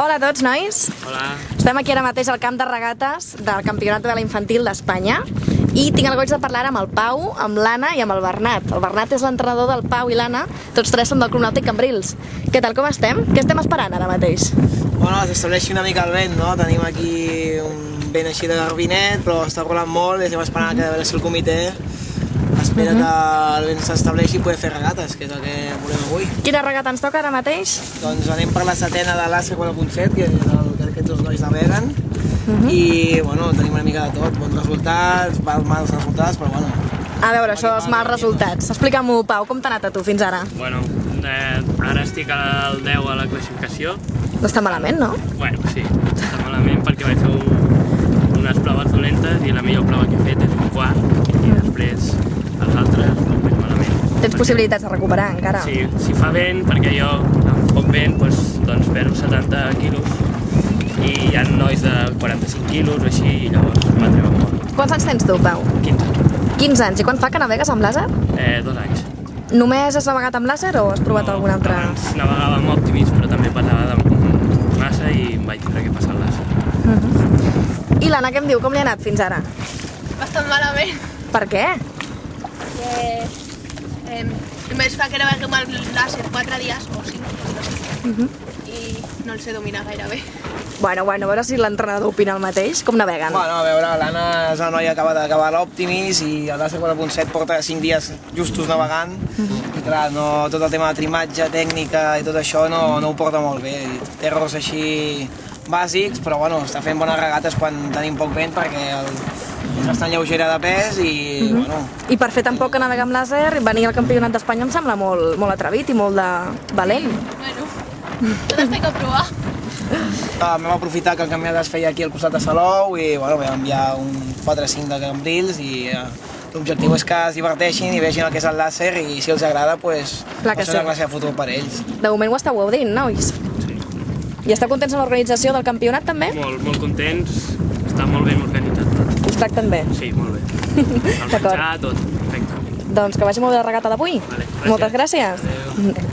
Hola a tots, nois. Hola. Estem aquí ara mateix al camp de regates del Campionat de Vela Infantil d'Espanya i tinc el goig de parlar amb el Pau, amb l'Anna i amb el Bernat. El Bernat és l'entrenador del Pau i l'Anna, tots tres són del Club Nàutic Cambrils. Què tal, com estem? Què estem esperant ara mateix? Bueno, s'estableixi una mica el vent, no? Tenim aquí un vent així de garbinet, però està rolant molt i estem esperant que a veure si el comitè espera que el vent s'estableixi i poder fer regates, que és el que volem avui. Quina regata ens toca ara mateix? Doncs anem per la setena de l'ACE 4.7, que és el que aquests dos nois naveguen, i bueno, tenim una mica de tot, bons resultats, mals resultats, però bueno. A veure, això dels mals resultats. Explica'm-ho, Pau, com t'ha anat a tu fins ara? Bueno, ara estic al 10 a la classificació. No està malament, no? Bueno, sí, està malament perquè vaig fer unes proves dolentes i la millor prova que he fet és un quart i després els altres no més malament. Tens possibilitats de recuperar encara? Sí, si fa vent, perquè jo amb poc vent doncs perdo 70 quilos i hi ha nois de 45 quilos o així i llavors m'atreuen molt. Quants anys tens tu, Pau? 15. 15 anys. I quan fa que navegues amb làser? 2 anys. Només has navegat amb làser o has provat algun altre? Abans navegava amb Optimis, però també passava de massa i em vaig tindre que passar el làser. I l'Anna, què em diu? Com li ha anat fins ara? Bastant malament, Per què? perquè només fa que naveguem el làser 4 dies o 5 i no el sé dominar gaire bé. Bueno, a veure si l'entrenador opina el mateix. Com naveguen? Bueno, a veure, l'Anna és una noia que acaba d'acabar l'Optimis i el l'ACE 4.7 porta 5 dies justos navegant i clar, no, tot el tema de trimatge, tècnica i tot això no ho porta molt bé. Té errors així bàsics, però bueno, està fent bones regates quan tenim poc vent perquè és bastant lleugera de pes i bueno. I per fer tan poc que navega amb làser, venir al Campionat d'Espanya em sembla molt atrevit i molt de valent. Bueno, tot es té que provar. Vam aprofitar que el campionat es feia aquí al costat de Salou i bueno, vam enviar un 4 o 5 de Cambrils i l'objectiu és que es diverteixin i vegin el que és el làser i si els agrada, pues, Clar que és una sí. classe de futur per ells. De moment ho esteu gaudint, nois? Sí. I esteu contents amb l'organització del campionat, també? Molt contents, està molt ben organitzat tot. Us tracten bé? Sí, molt bé. El D'acord. menjar, tot, perfecte. Doncs que vagi molt bé la regata d'avui. Vale, gràcies. Moltes gràcies. Adéu.